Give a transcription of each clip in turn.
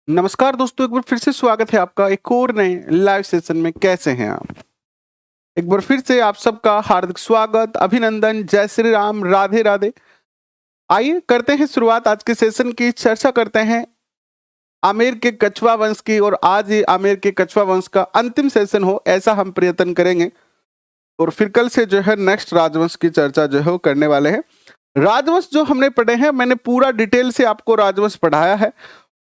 नमस्कार दोस्तों, एक बार फिर से स्वागत है आपका एक और नए लाइव सेशन में। कैसे हैं आप? एक बार फिर से आप सबका हार्दिक स्वागत, अभिनंदन, जय श्री राम, राधे राधे। आइए करते हैं शुरुआत आज के सेशन की। चर्चा करते हैं आमेर के कछवा वंश की, और आज ये आमेर के कछवा वंश का अंतिम सेशन हो ऐसा हम प्रयत्न करेंगे। और फिर कल से जो है नेक्स्ट राजवंश की चर्चा जो है वो करने वाले हैं। राजवंश जो हमने पढ़े हैं, मैंने पूरा डिटेल से आपको राजवंश पढ़ाया है,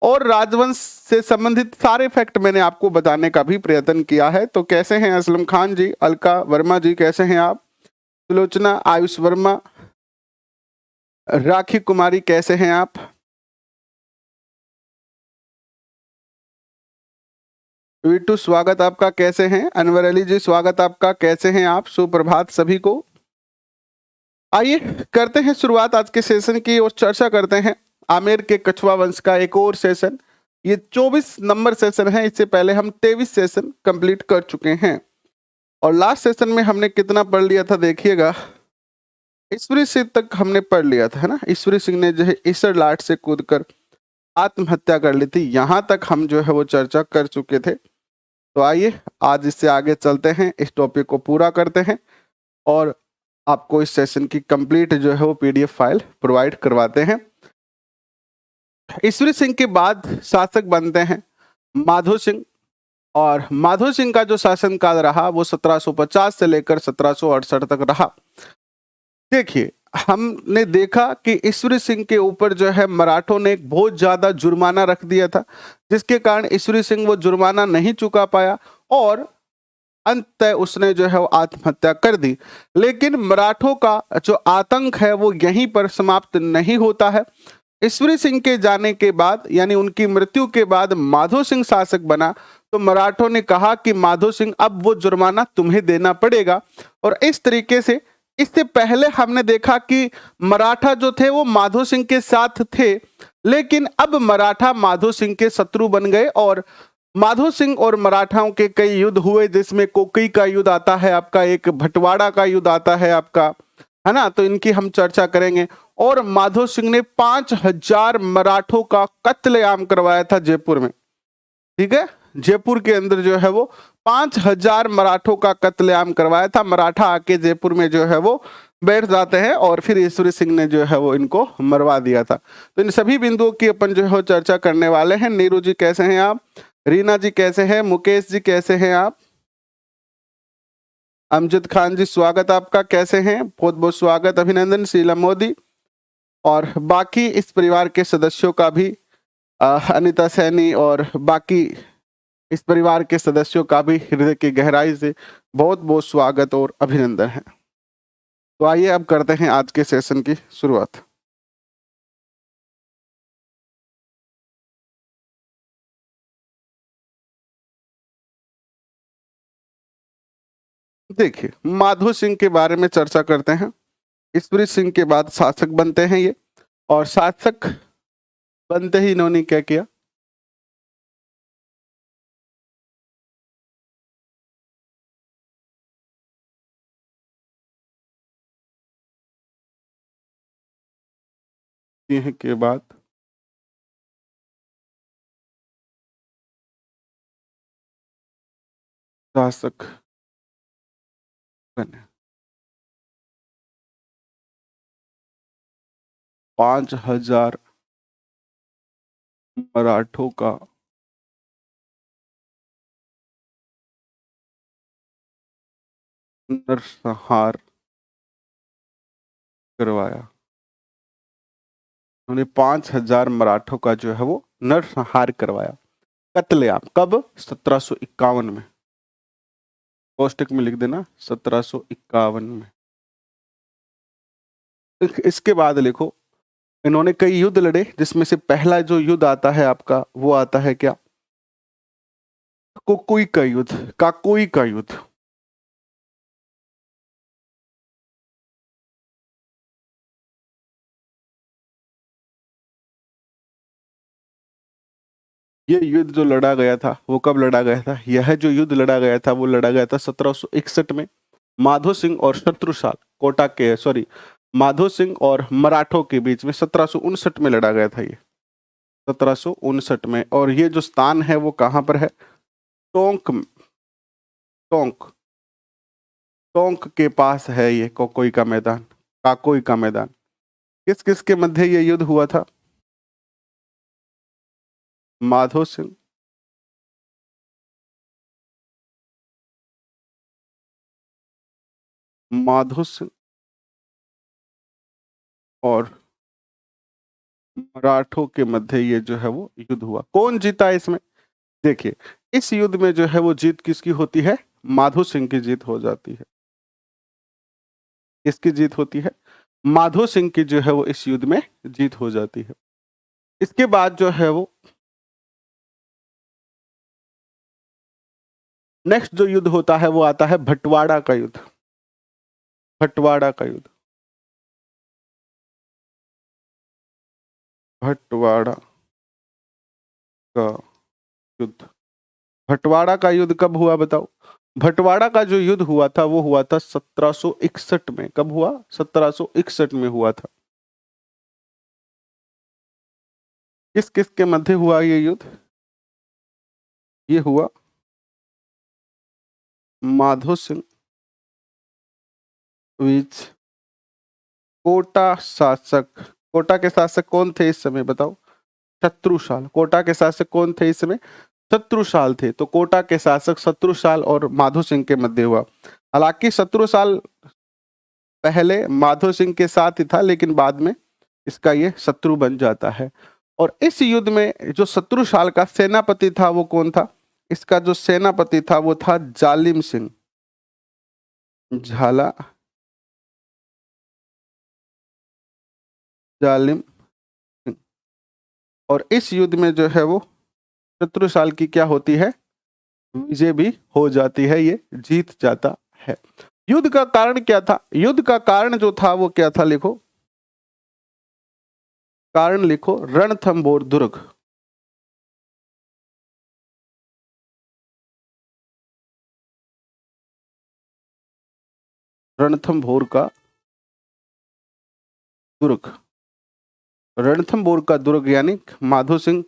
और राजवंश से संबंधित सारे फैक्ट मैंने आपको बताने का भी प्रयत्न किया है। तो कैसे हैं असलम खान जी, अलका वर्मा जी, कैसे हैं आप? सुलोचना, आयुष वर्मा, राखी कुमारी, कैसे हैं आप? वीटू, स्वागत आपका, कैसे हैं? अनवर अली जी, स्वागत आपका, कैसे हैं आप? सुप्रभात सभी को। आइए करते हैं शुरुआत आज के सेशन की और चर्चा करते हैं आमेर के कछवा वंश का एक और सेशन। ये 24 नंबर सेशन है। इससे पहले हम 23 सेशन कंप्लीट कर चुके हैं, और लास्ट सेशन में हमने कितना पढ़ लिया था देखिएगा। ईश्वरी सिंह तक हमने पढ़ लिया था, है ना। ईश्वरी सिंह ने जो है ईसर लाट से कूदकर आत्महत्या कर ली थी, यहां तक हम जो है वो चर्चा कर चुके थे। तो आइए आज इससे आगे चलते हैं, इस टॉपिक को पूरा करते हैं, और आपको इस सेशन की कंप्लीट जो है वो पीडीएफ फाइल प्रोवाइड करवाते हैं। ईश्वरी सिंह के बाद शासक बनते हैं माधो सिंह, और माधो सिंह का जो शासनकाल रहा वो 1750 से लेकर 1768 तक रहा। देखिए, हमने देखा कि ईश्वरी सिंह के ऊपर जो है मराठों ने एक बहुत ज्यादा जुर्माना रख दिया था, जिसके कारण ईश्वरी सिंह वो जुर्माना नहीं चुका पाया, और अंततः उसने जो है वो आत्महत्या कर दी। लेकिन मराठों का जो आतंक है वो यहीं पर समाप्त नहीं होता है। ईश्वरी सिंह के जाने के बाद, यानी उनकी मृत्यु के बाद माधो सिंह शासक बना, तो मराठों ने कहा कि माधो सिंह अब वो जुर्माना तुम्हें देना पड़ेगा। और इस तरीके से, इससे पहले हमने देखा कि मराठा जो थे वो माधो सिंह के साथ थे, लेकिन अब मराठा माधो सिंह के शत्रु बन गए, और माधो सिंह और मराठाओं के कई युद्ध हुए, जिसमें कोकई का युद्ध आता है आपका, एक भटवाड़ा का युद्ध आता है आपका, है ना। तो इनकी हम चर्चा करेंगे। और माधो सिंह ने 5000 मराठों का कत्लेआम करवाया था जयपुर में, ठीक है। जयपुर के अंदर जो है वो 5000 मराठों का कत्लेआम करवाया था। मराठा आके जयपुर में जो है वो बैठ जाते हैं, और फिर ईश्वरी सिंह ने जो है वो इनको मरवा दिया था। तो इन सभी बिंदुओं की अपन जो है वो चर्चा करने वाले हैं। नीरू जी कैसे हैं आप? रीना जी कैसे हैं? मुकेश जी कैसे हैं आप? अमजद खान जी, स्वागत आपका, कैसे हैं? बहुत बहुत स्वागत, अभिनंदन। शीला मोदी और बाकी इस परिवार के सदस्यों का भी, अनिता सैनी और बाकी इस परिवार के सदस्यों का भी हृदय की गहराई से बहुत बहुत स्वागत और अभिनंदन है। तो आइए अब करते हैं आज के सेशन की शुरुआत। देखिए, माधो सिंह के बारे में चर्चा करते हैं। ईश्वरी सिंह के बाद शासक बनते हैं ये, और शासक बनते ही इन्होंने क्या किया? सिंह के बाद शासक बने 5000 मराठों का नरसंहार करवाया। उन्होंने 5000 मराठों का जो है वो नरसंहार करवाया। कत्लेआम कब? 1751 में। कोष्टक में लिख देना 1751 में। इसके बाद लिखो, इन्होंने कई युद्ध लड़े, जिसमें से पहला जो युद्ध आता है आपका वो आता है क्या? कोकोई का युद्ध, काकोई का युद्ध। ये युद्ध जो लड़ा गया था वो कब लड़ा गया था? यह जो युद्ध लड़ा गया था वो लड़ा गया था 1761 में, माधो सिंह और शत्रुसाल कोटा के, सॉरी, माधो सिंह और मराठों के बीच में 1759 में लड़ा गया था ये। 1759 में। और ये जो स्थान है वो कहाँ पर है? टोंक, टोंक, टोंक के पास है ये कोकोई का मैदान, काकोई का मैदान। किस किस के मध्य ये युद्ध हुआ था? माधो सिंह, माधो सिंह और मराठों के मध्य ये जो है वो युद्ध हुआ। कौन जीता इसमें? देखिए, इस युद्ध में जो है वो जीत किसकी होती है? माधो सिंह की जीत हो जाती है। किसकी जीत होती है? माधो सिंह की जो है वो इस युद्ध में जीत हो जाती है। इसके बाद जो है वो नेक्स्ट जो युद्ध होता है वो आता है भटवाड़ा का युद्ध। भटवाड़ा का युद्ध, भटवाड़ा का युद्ध। भटवाड़ा का युद्ध कब हुआ बताओ? भटवाड़ा का जो युद्ध हुआ था वो हुआ था 1761 में। कब हुआ? 1761 में हुआ था। किस किस के मध्य हुआ ये युद्ध? ये हुआ माधो सिंह विच कोटा शासक। कोटा के शासक कौन थे इस समय बताओ? शत्रुशाल। कोटा के शासक कौन थे इस समय? शत्रुशाल थे। तो कोटा के शासक शत्रुशाल और माधो सिंह के मध्य हुआ। हालांकि शत्रुशाल पहले माधो सिंह के साथ ही था, लेकिन बाद में इसका ये शत्रु बन जाता है। और इस युद्ध में जो शत्रुशाल का सेनापति था वो कौन था? इसका जो सेनापति था वो था जालिम सिंह, झाला जालिम सिंह। और इस युद्ध में जो है वो शत्रुशाल की क्या होती है? विजय भी हो जाती है, ये जीत जाता है। युद्ध का कारण क्या था? युद्ध का कारण जो था वो क्या था? लिखो, कारण लिखो, रणथंभौर दुर्ग। रणथंभौर का दुर्ग, रणथंभौर का दुर्ग, यानी माधो सिंह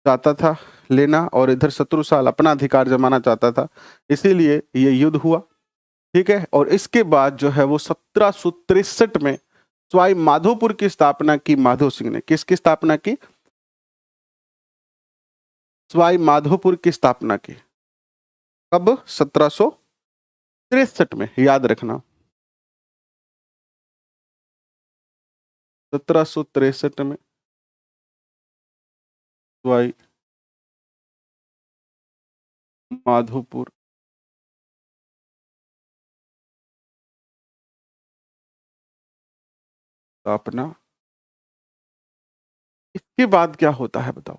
चाहता था लेना और इधर शत्रुशाल अपना अधिकार जमाना चाहता था, इसीलिए ये युद्ध हुआ। ठीक है। और इसके बाद जो है वो 1763 में सवाई माधोपुर की स्थापना की माधो सिंह ने। किसकी स्थापना की? सवाई माधोपुर की स्थापना की। कब? 1763 में, याद रखना। 1763 में सवाई माधोपुर स्थापना। इसके बाद क्या होता है बताओ?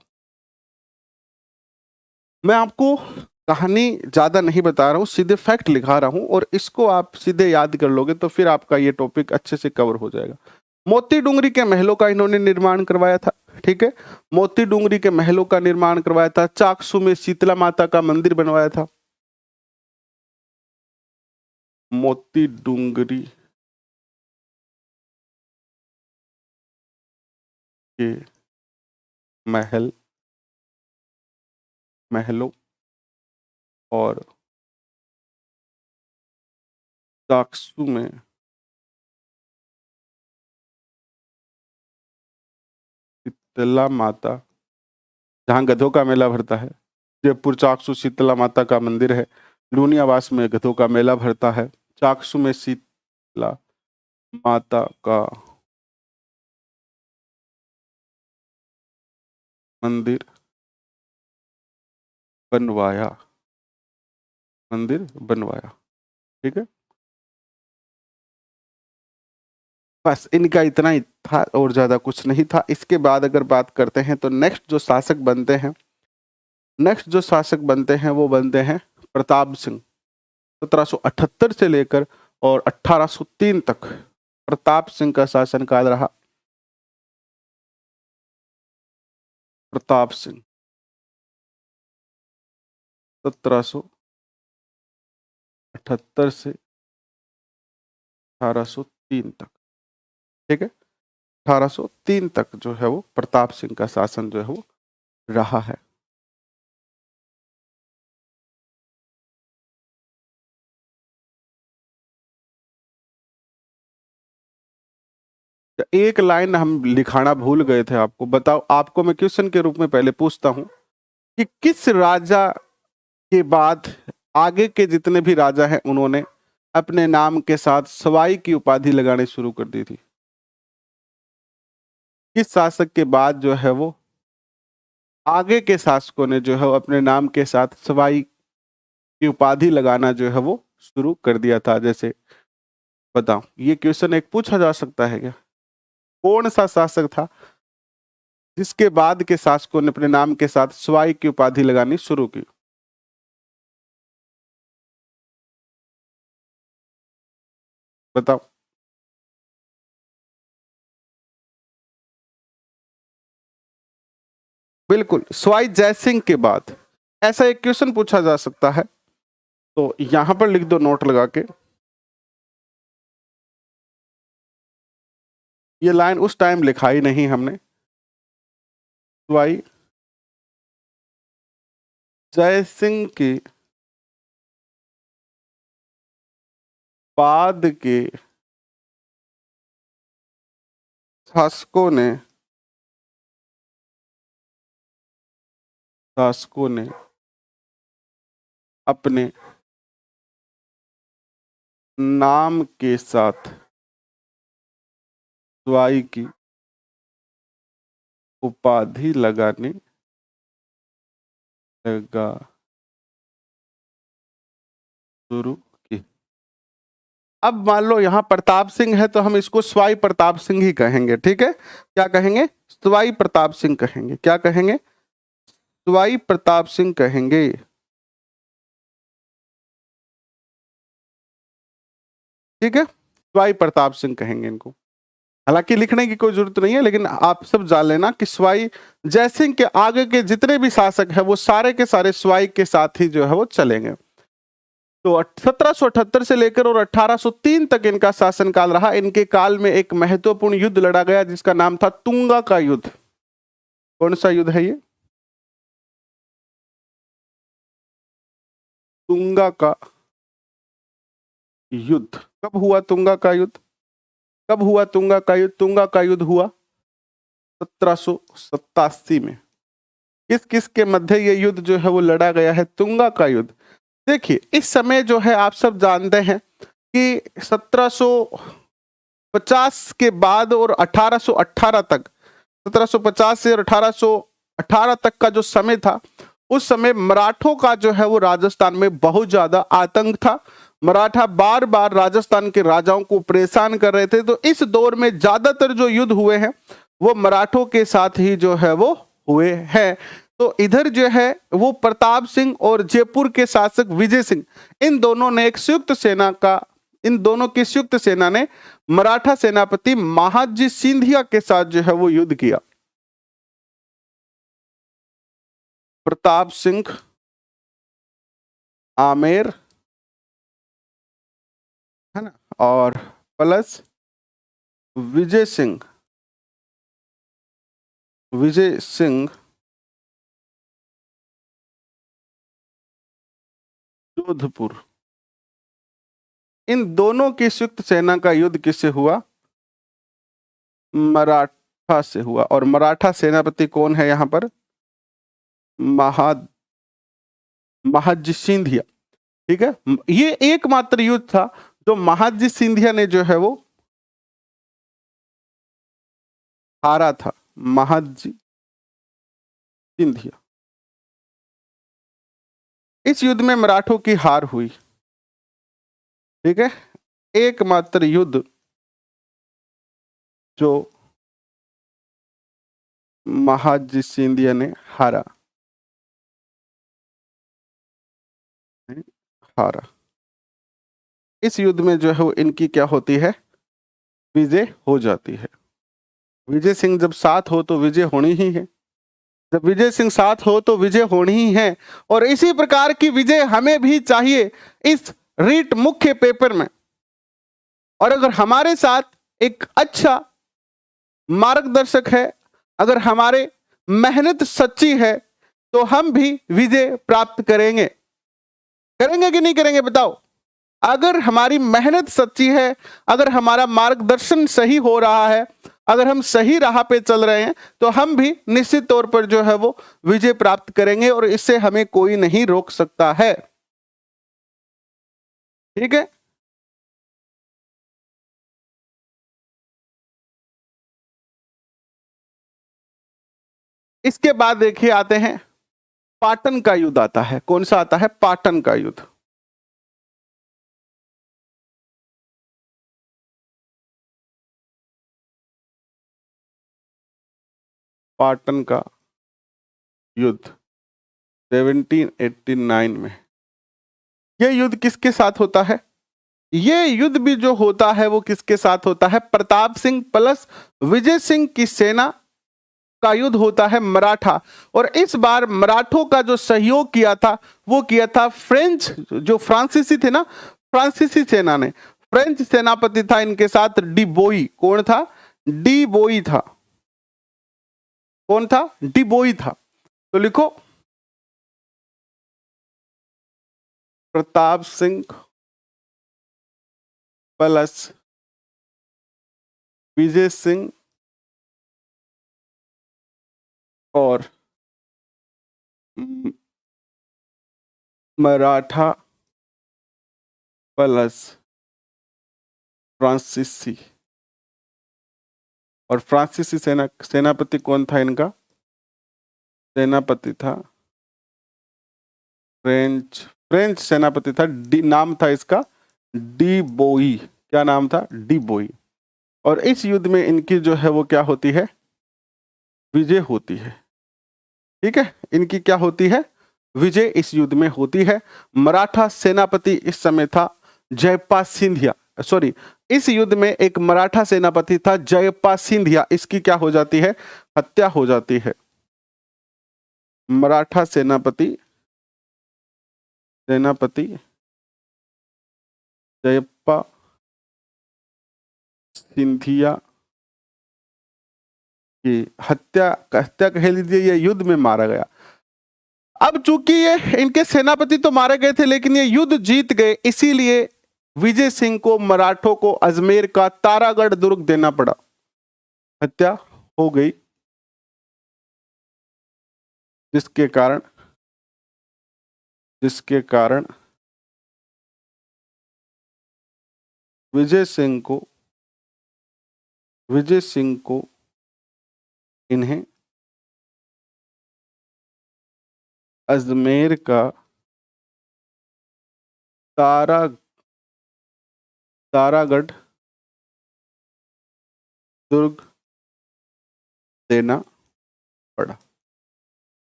मैं आपको कहानी ज्यादा नहीं बता रहा हूं, सीधे फैक्ट लिखा रहा हूं, और इसको आप सीधे याद कर लोगे तो फिर आपका ये टॉपिक अच्छे से कवर हो जाएगा। मोती डूंगरी के महलों का इन्होंने निर्माण करवाया था। ठीक है। मोती डूंगरी के महलों का निर्माण करवाया था। चाकसू में शीतला माता का मंदिर बनवाया था। मोती डूंगरी के महल, महलों और चाकसू में शीतला माता, जहाँ गधों का मेला भरता है। जयपुर चाकसू शीतला माता का मंदिर है। लूनियावास में गधों का मेला भरता है। चाकसू में शीतला माता का मंदिर बनवाया, मंदिर बनवाया। ठीक है। बस इनका इतना ही था और ज्यादा कुछ नहीं था। इसके बाद अगर बात करते हैं तो नेक्स्ट जो शासक बनते हैं, नेक्स्ट जो शासक बनते हैं वो बनते हैं प्रताप सिंह। 1778 से लेकर और 1803 तक प्रताप सिंह का शासनकाल रहा। प्रताप सिंह 1778 से 1803 तक। ठीक है। 1803 तक जो है वो प्रताप सिंह का शासन जो है वो रहा है। एक लाइन हम लिखाना भूल गए थे आपको, बताओ। आपको मैं क्वेश्चन के रूप में पहले पूछता हूं कि किस राजा के बाद आगे के जितने भी राजा हैं उन्होंने अपने नाम के साथ सवाई की उपाधि लगानी शुरू कर दी थी? किस शासक के बाद जो है वो आगे के शासकों ने जो है वो अपने नाम के साथ सवाई की उपाधि लगाना जो है वो शुरू कर दिया था? जैसे बताओ, ये क्वेश्चन एक पूछा जा सकता है क्या? कौन सा शासक था जिसके बाद के शासकों ने अपने नाम के साथ सवाई की उपाधि लगानी शुरू की? बताओ। बिल्कुल, सवाई जयसिंह के बाद ऐसा एक क्वेश्चन पूछा जा सकता है, तो यहां पर लिख दो नोट लगा के। ये लाइन उस टाइम लिखाई नहीं हमने। सवाई जयसिंह के बाद के शासकों ने अपने नाम के साथ सवाई की उपाधि लगानी शुरू की। अब मान लो यहां प्रताप सिंह है तो हम इसको सवाई प्रताप सिंह ही कहेंगे, ठीक है? क्या कहेंगे? सवाई प्रताप सिंह कहेंगे। क्या कहेंगे? सवाई प्रताप सिंह कहेंगे। ठीक है, सवाई प्रताप सिंह कहेंगे इनको। हालांकि लिखने की कोई जरूरत नहीं है, लेकिन आप सब जान लेना कि सवाई जयसिंह के आगे के जितने भी शासक हैं वो सारे के सारे सवाई के साथ ही जो है वो चलेंगे। तो 1778 से लेकर और 1803 तक इनका शासनकाल रहा। इनके काल में एक महत्वपूर्ण युद्ध लड़ा गया जिसका नाम था तुंगा का युद्ध। कौन सा युद्ध है ये? तुंगा का युद्ध। कब हुआ तुंगा का युद्ध? कब हुआ तुंगा का युद्ध? तुंगा का युद्ध हुआ 1787 में। किस किस के मध्य ये युद्ध जो है वो लड़ा गया है? तुंगा का युद्ध। देखिए, इस समय जो है आप सब जानते हैं कि 1750 के बाद और 1818 तक, 1750 से और 1818 तक का जो समय था, उस समय मराठों का जो है वो राजस्थान में बहुत ज्यादा आतंक था। मराठा बार बार राजस्थान के राजाओं को परेशान कर रहे थे। तो इस दौर में ज्यादातर जो युद्ध हुए हैं वो मराठों के साथ ही जो है वो हुए हैं। तो इधर जो है वो प्रताप सिंह और जयपुर के शासक विजय सिंह, इन दोनों ने एक संयुक्त सेना का, इन दोनों की संयुक्त सेना ने मराठा सेनापति महादजी सिंधिया के साथ जो है वो युद्ध किया। प्रताप सिंह, आमेर, है ना, और प्लस विजय सिंह, जोधपुर। इन दोनों की संयुक्त सेना का युद्ध किससे हुआ? मराठा से हुआ। और मराठा सेनापति कौन है यहां पर? महादजी सिंधिया। ठीक है, ये एकमात्र युद्ध था जो महादजी सिंधिया ने जो है वो हारा था। महादजी सिंधिया। इस युद्ध में मराठों की हार हुई। ठीक है, एकमात्र युद्ध जो महादजी सिंधिया ने हारा। इस युद्ध में जो है वो इनकी क्या होती है? विजय हो जाती है। विजय सिंह जब साथ हो तो विजय होनी ही है। जब विजय सिंह साथ हो तो विजय होनी ही है। और इसी प्रकार की विजय हमें भी चाहिए इस रीट मुख्य पेपर में। और अगर हमारे साथ एक अच्छा मार्गदर्शक है, अगर हमारे मेहनत सच्ची है तो हम भी विजय प्राप्त करेंगे। करेंगे कि नहीं करेंगे बताओ? अगर हमारी मेहनत सच्ची है, अगर हमारा मार्गदर्शन सही हो रहा है, अगर हम सही राह पे चल रहे हैं, तो हम भी निश्चित तौर पर जो है वो विजय प्राप्त करेंगे और इससे हमें कोई नहीं रोक सकता है। ठीक है। इसके बाद देखिए आते हैं पाटन का युद्ध आता है। कौन सा आता है? पाटन का युद्ध। पाटन का युद्ध 1789 में। यह युद्ध किसके साथ होता है? ये युद्ध भी जो होता है वो किसके साथ होता है? प्रताप सिंह प्लस विजय सिंह की सेना का युद्ध होता है मराठा। और इस बार मराठों का जो सहयोग किया था वो किया था फ्रेंच, जो फ्रांसीसी थे ना, फ्रांसीसी सेना ने। फ्रेंच सेनापति था इनके साथ डी बोई। कौन था? डी बोई था। कौन था? डी बोई था। तो लिखो प्रताप सिंह प्लस विजय सिंह और मराठा प्लस फ्रांसीसी। और फ्रांसीसी सेनापति कौन था इनका? सेनापति था फ्रेंच। फ्रेंच सेनापति था, नाम था इसका डी बोई। क्या नाम था? डी बोई। और इस युद्ध में इनकी जो है वो क्या होती है? विजय होती है। ठीक है, इनकी क्या होती है? विजय इस युद्ध में होती है। मराठा सेनापति इस समय था जयपा सिंधिया। सॉरी, इस युद्ध में एक मराठा सेनापति था जयपा सिंधिया। इसकी क्या हो जाती है? हत्या हो जाती है। मराठा सेनापति जयप्पा सिंधिया की हत्या कह लीजिए, ये युद्ध में मारा गया। अब चूंकि ये इनके सेनापति तो मारे गए थे लेकिन ये युद्ध जीत गए, इसीलिए विजय सिंह को मराठों को अजमेर का तारागढ़ दुर्ग देना पड़ा। हत्या हो गई, जिसके कारण विजय सिंह को इन्हें अजमेर का तारागढ़ दुर्ग देना पड़ा।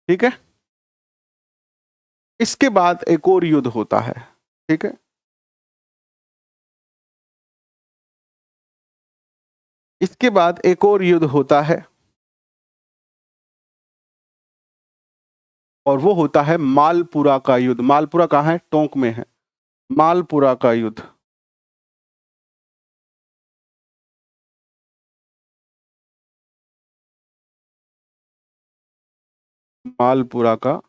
ठीक है। इसके बाद एक और युद्ध होता है। ठीक है, इसके बाद एक और युद्ध होता है और वो होता है मालपुरा का युद्ध। मालपुरा कहाँ है? टोंक में है। मालपुरा का युद्ध। मालपुरा का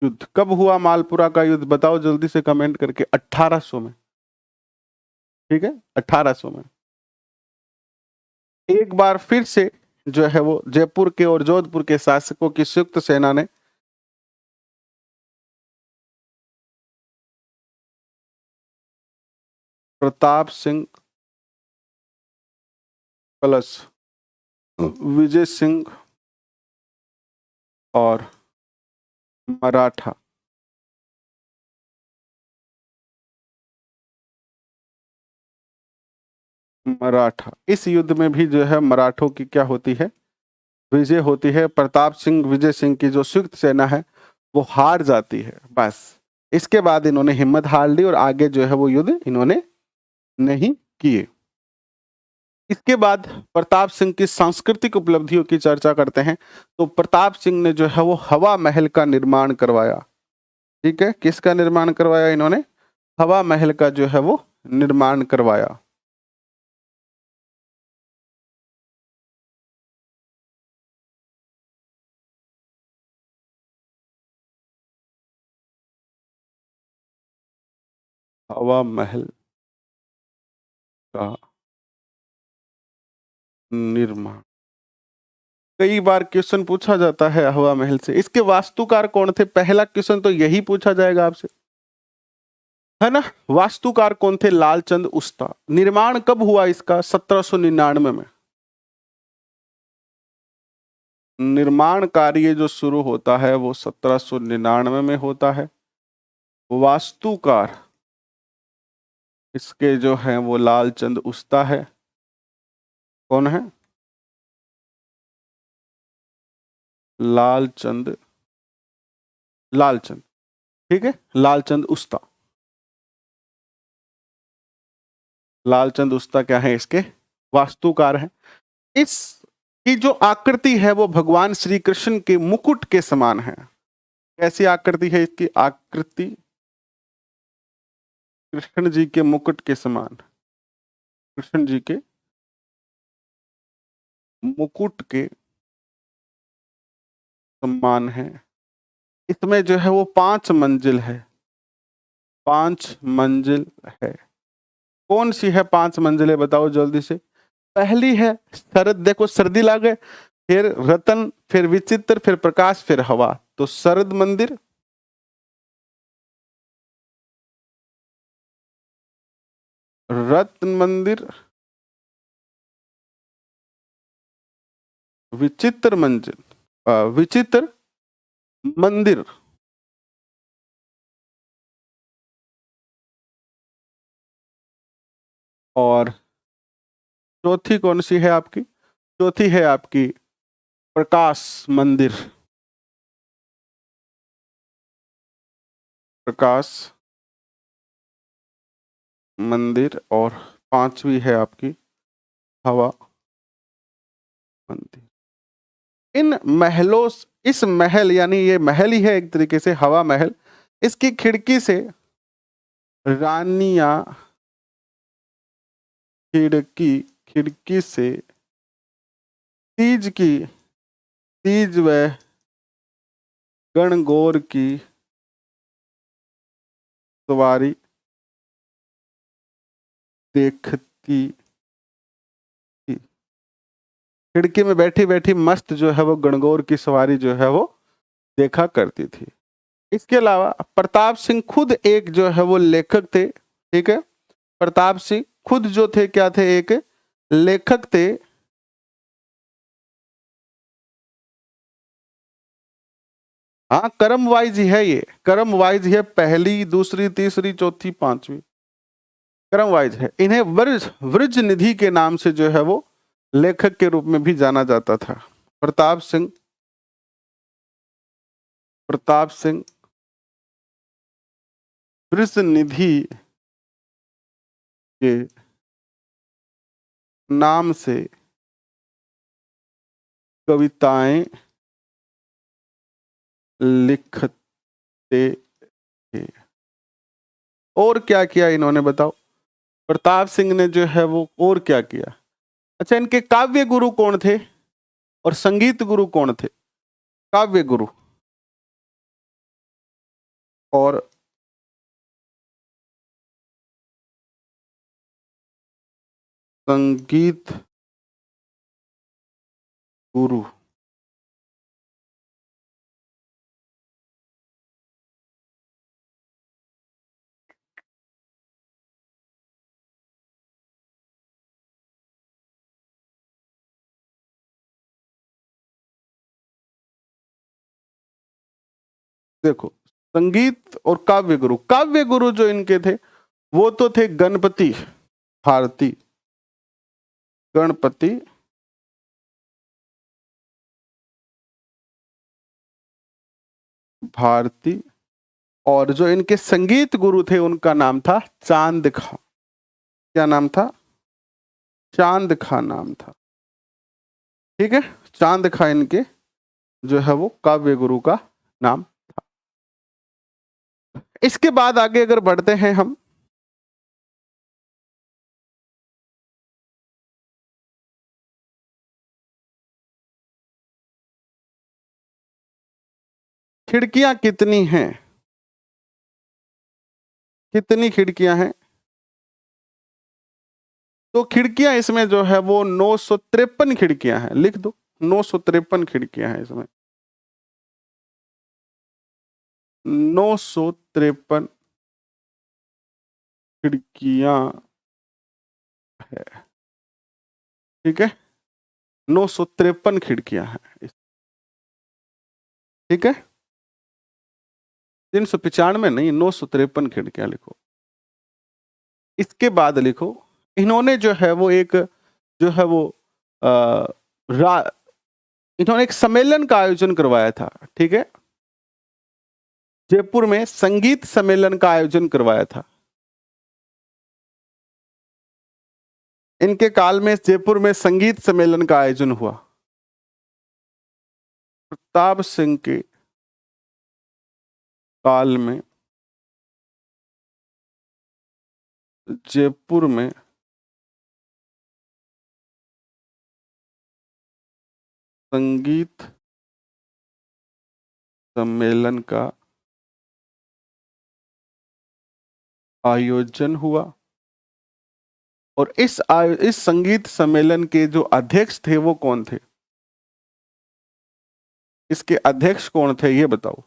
युद्ध कब हुआ? मालपुरा का युद्ध बताओ जल्दी से कमेंट करके। 1800 में। ठीक है, 1800 में। एक बार फिर से जो है वो जयपुर के और जोधपुर के शासकों की संयुक्त सेना ने प्रताप सिंह प्लस विजय सिंह और मराठा इस युद्ध में भी जो है मराठों की क्या होती है? विजय होती है। प्रताप सिंह विजय सिंह की जो संयुक्त सेना है वो हार जाती है। बस इसके बाद इन्होंने हिम्मत हार ली और आगे जो है वो युद्ध इन्होंने नहीं किए। इसके बाद प्रताप सिंह की सांस्कृतिक उपलब्धियों की चर्चा करते हैं। तो प्रताप सिंह ने जो है वो हवा महल का निर्माण करवाया। ठीक है, किसका निर्माण करवाया इन्होंने? हवा महल का जो है वो निर्माण करवाया। हवा महल का निर्माण। कई बार क्वेश्चन पूछा जाता है हवा महल से। इसके वास्तुकार कौन थे? पहला क्वेश्चन तो यही पूछा जाएगा आपसे, है ना। वास्तुकार कौन थे? लालचंद उस्ता। निर्माण कब हुआ इसका? 1799 में। निर्माण कार्य जो शुरू होता है वो 1799 में होता है। वास्तुकार इसके जो हैं वो लालचंद उस्ता है। कौन है? लालचंद, लालचंद, ठीक है, लालचंद उस्ता। लालचंद उस्ता क्या है? इसके वास्तुकार हैं। इस की जो आकृति है वो भगवान श्री कृष्ण के मुकुट के समान है। कैसी आकृति है इसकी? आकृति कृष्ण जी के मुकुट के समान। कृष्ण जी के मुकुट के समान है। इसमें जो है वो 5 मंजिल है। 5 मंजिल है। कौन सी है 5 मंजिलें? बताओ जल्दी से। पहली है शरद, देखो सर्दी ला गए, फिर रतन, फिर विचित्र, फिर प्रकाश, फिर हवा। तो शरद मंदिर, रत्न मंदिर, विचित्र मंजिल, विचित्र मंदिर, और चौथी कौन सी है आपकी? चौथी है आपकी प्रकाश मंदिर। प्रकाश मंदिर। और पांचवी है आपकी हवा मंदिर। इन महलों, इस महल यानी ये महल ही है एक तरीके से, हवा महल, इसकी खिड़की से रानियां, खिड़की, खिड़की से तीज की, तीज व गणगौर की सवारी देखती थी। खिड़की में बैठी बैठी मस्त जो है वो गणगौर की सवारी जो है वो देखा करती थी। इसके अलावा प्रताप सिंह खुद एक जो है वो लेखक थे, ठीक है। प्रताप सिंह खुद जो थे क्या थे? एक लेखक थे। हाँ, क्रम वाइज ही है, ये क्रम वाइज है, पहली, दूसरी, तीसरी, चौथी, पांचवी, क्रम वाइज है। इन्हें वृज वृज निधि के नाम से जो है वो लेखक के रूप में भी जाना जाता था। प्रताप सिंह, प्रताप सिंह वृज निधि के नाम से कविताएं लिखते थे। और क्या किया इन्होंने बताओ? प्रताप सिंह ने जो है वो और क्या किया? अच्छा, इनके काव्य गुरु कौन थे और संगीत गुरु कौन थे? काव्य गुरु और संगीत गुरु। देखो, संगीत और काव्य गुरु, काव्य गुरु जो इनके थे वो तो थे गणपति भारती, गणपति भारती। और जो इनके संगीत गुरु थे उनका नाम था चांद खां। क्या नाम था? चांद खां नाम था, ठीक है। चांद खां इनके जो है वो काव्य गुरु का नाम था। इसके बाद आगे अगर बढ़ते हैं हम, खिड़कियां कितनी हैं? कितनी खिड़कियां हैं? तो खिड़कियां इसमें जो है वो 953 खिड़कियां हैं, लिख दो 953 खिड़कियां हैं इसमें, 953 खिड़कियां है, ठीक है, 953 खिड़कियां हैं, ठीक है, 395 नहीं, 953 खिड़कियां लिखो। इसके बाद लिखो, इन्होंने जो है वो एक जो है वो आ, रा, इन्होंने एक सम्मेलन का आयोजन करवाया था, ठीक है, जयपुर में संगीत सम्मेलन का आयोजन करवाया था। इनके काल में जयपुर में संगीत सम्मेलन का आयोजन हुआ। प्रताप सिंह के काल में जयपुर में संगीत सम्मेलन का आयोजन हुआ और इस संगीत सम्मेलन के जो अध्यक्ष थे वो कौन थे? इसके अध्यक्ष कौन थे ये बताओ।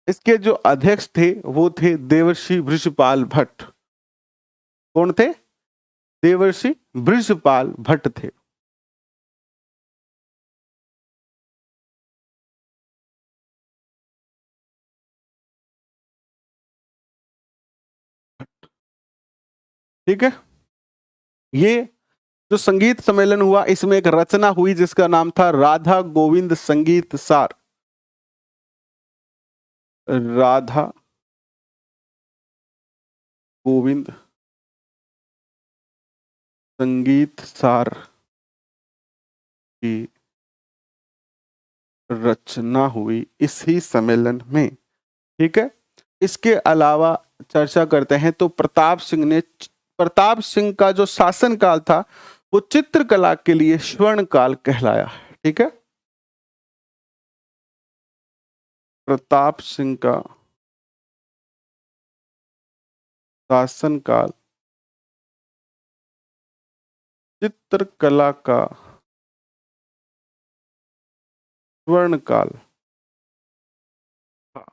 इसके जो अध्यक्ष थे वो थे देवर्षि बृषपाल भट्ट। कौन थे? देवर्षि बृषपाल भट्ट थे। ठीक है, ये जो संगीत सम्मेलन हुआ इसमें एक रचना हुई जिसका नाम था राधा गोविंद संगीत सार। राधा गोविंद संगीत सार की रचना हुई इसी सम्मेलन में, ठीक है। इसके अलावा चर्चा करते हैं तो प्रताप सिंह का जो शासन काल था वो चित्रकला के लिए स्वर्ण काल कहलाया, ठीक है। प्रताप सिंह का शासन काल चित्रकला का स्वर्ण काल था।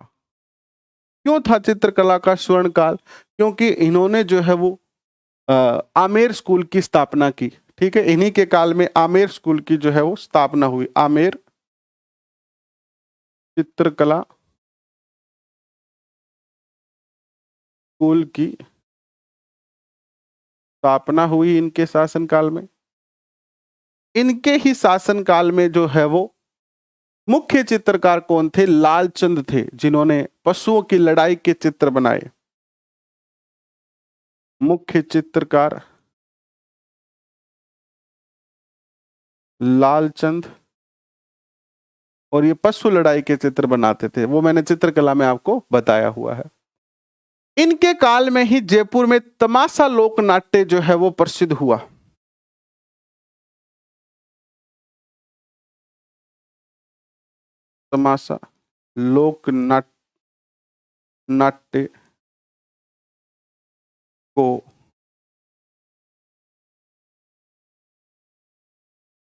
क्यों था चित्रकला का स्वर्ण काल? क्योंकि इन्होंने जो है वो आमेर स्कूल की स्थापना की, ठीक है। इन्हीं के काल में आमेर स्कूल की जो है वो स्थापना हुई, आमेर चित्रकला स्कूल की स्थापना हुई इनके शासनकाल में। इनके ही शासनकाल में जो है वो मुख्य चित्रकार कौन थे? लालचंद थे, जिन्होंने पशुओं की लड़ाई के चित्र बनाए। मुख्य चित्रकार लालचंद, और ये पशु लड़ाई के चित्र बनाते थे, वो मैंने चित्रकला में आपको बताया हुआ है। इनके काल में ही जयपुर में तमाशा लोक नाट्य जो है वो प्रसिद्ध हुआ। तमाशा लोक नाट्य को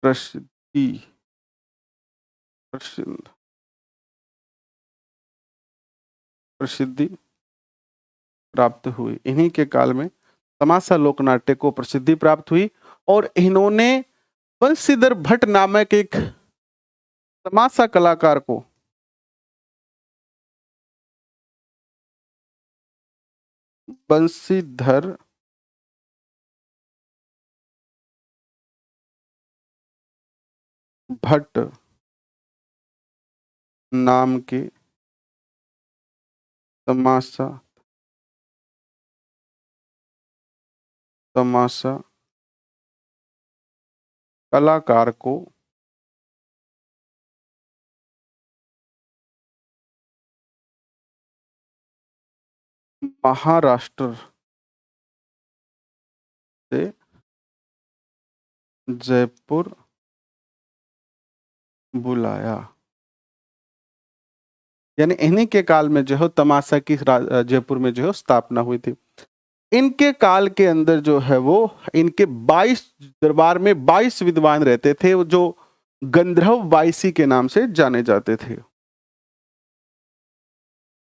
प्रसिद्धि प्रसिद्ध प्रसिद्धि प्राप्त हुई। इन्हीं के काल में तमाशा लोक नाट्य को प्रसिद्धि प्राप्त हुई और इन्होंने बंशीधर भट्ट नामक एक तमाशा कलाकार को बंशीधर भट्ट नाम के तमाशा तमाशा कलाकार को महाराष्ट्र से जयपुर बुलाया। यानी इन्हीं के काल में जो है तमाशा की जयपुर में जो है स्थापना हुई थी। इनके काल के अंदर जो है वो इनके 22 दरबार में 22 विद्वान रहते थे जो गंधर्व बाईसी के नाम से जाने जाते थे।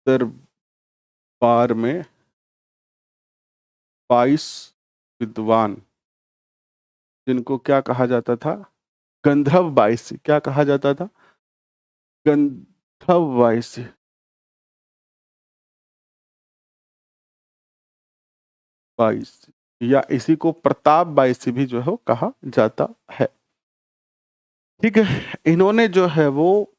दरबार में 22 विद्वान जिनको क्या कहा जाता था? गंधर्व बाईसी। क्या कहा जाता था? गंधर्व बाईसी। बाईसी या इसी को प्रताप बाईसी भी जो है कहा जाता है। ठीक है, इन्होंने जो है वो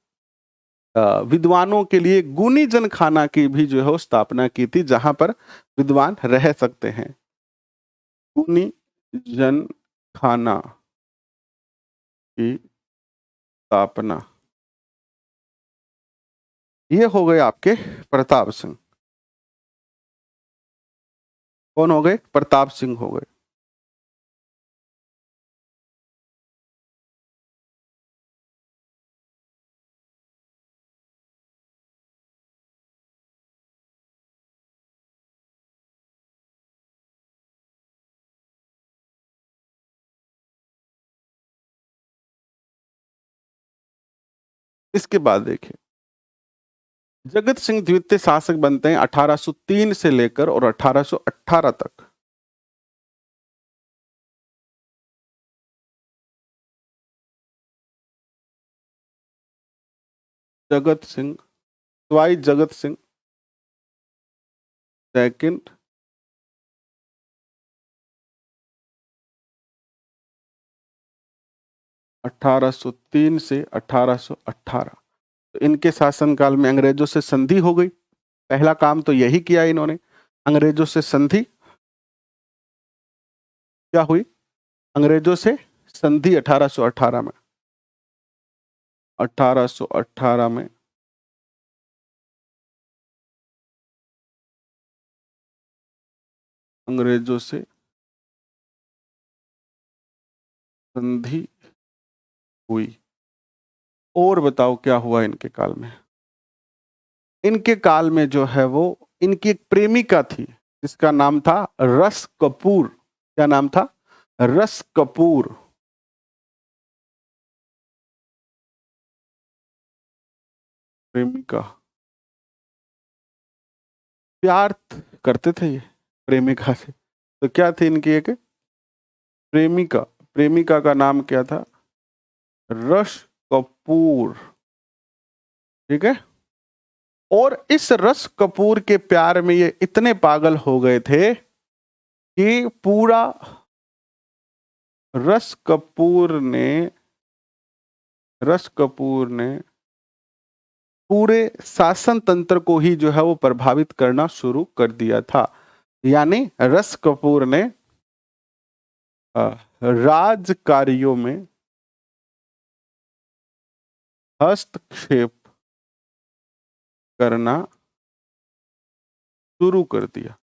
विद्वानों के लिए गुनीजन खाना की भी जो है स्थापना की थी, जहां पर विद्वान रह सकते हैं। गुनीजन खाना की स्थापना, ये हो गए आपके प्रताप सिंह। कौन हो गए? प्रताप सिंह हो गए। इसके बाद देखिए, जगत सिंह द्वितीय शासक बनते हैं 1803 से लेकर और 1818 तक। जगत सिंह, सवाई जगत सिंह सेकंड, अठारह सौ तीन से 1818। तो इनके शासनकाल में अंग्रेजों से संधि हो गई। पहला काम तो यही किया इन्होंने, अंग्रेजों से संधि। क्या हुई? अंग्रेजों से संधि 1818 में। 1818 में अंग्रेजों से संधि हुई। और बताओ क्या हुआ इनके काल में? इनके काल में जो है वो इनकी एक प्रेमिका थी जिसका नाम था रस कपूर। क्या नाम था? रस कपूर। प्रेमिका, प्यार करते थे ये प्रेमिका से। तो क्या थी इनकी एक प्रेमिका, प्रेमिका का नाम क्या था? रस कपूर। ठीक है, और इस रस कपूर के प्यार में ये इतने पागल हो गए थे कि पूरा रस कपूर ने पूरे शासन तंत्र को ही जो है वो प्रभावित करना शुरू कर दिया था। यानी रस कपूर ने राज कार्यों में हस्तक्षेप करना शुरू कर दिया।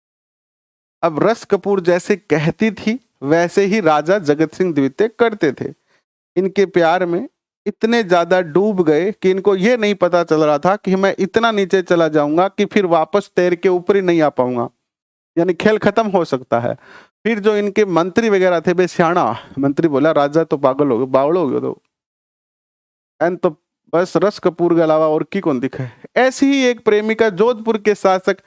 अब रस कपूर जैसे कहती थी वैसे ही राजा जगत सिंह द्वितीय करते थे। इनके प्यार में इतने ज्यादा डूब गए कि इनको ये नहीं पता चल रहा था कि मैं इतना नीचे चला जाऊंगा कि फिर वापस तैर के ऊपर ही नहीं आ पाऊंगा, यानी खेल खत्म हो सकता है। फिर जो इनके मंत्री वगैरह थे, बे सियाणा मंत्री बोला राजा तो पागल हो गए, बावड़ हो गए तो एन तो बस रस कपूर के अलावा और की कौन दिखे। ऐसी ही एक प्रेमिका जोधपुर के शासक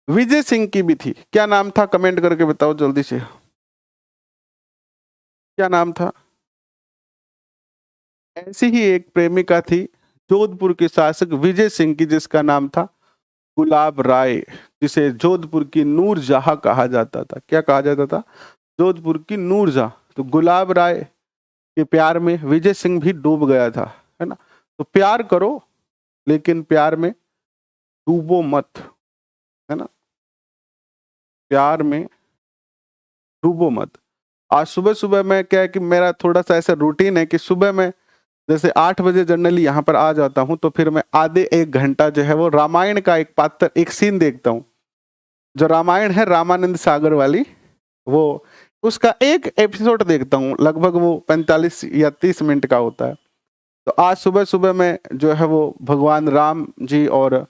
विजय सिंह की भी थी। क्या नाम था? कमेंट करके बताओ जल्दी से, क्या नाम था? ऐसी ही एक प्रेमिका थी जोधपुर के शासक विजय सिंह की, जिसका नाम था गुलाब राय, जिसे जोधपुर की नूरजहां कहा जाता था। क्या कहा जाता था? जोधपुर की नूरजहां। तो गुलाब राय के प्यार में विजय सिंह भी डूब गया था, है ना। तो प्यार करो लेकिन प्यार में डूबो मत, है ना, प्यार में डूबो मत। आज सुबह सुबह मैं क्या है कि मेरा थोड़ा सा ऐसा रूटीन है कि सुबह में जैसे 8 बजे जनरली यहाँ पर आ जाता हूँ, तो फिर मैं आधे 1 घंटा जो है वो रामायण का एक पात्र, एक सीन देखता हूँ। जो रामायण है रामानंद सागर वाली, वो उसका एक एपिसोड देखता हूँ, लगभग वो 45 या 30 मिनट का होता है। तो आज सुबह सुबह में जो है वो भगवान राम जी और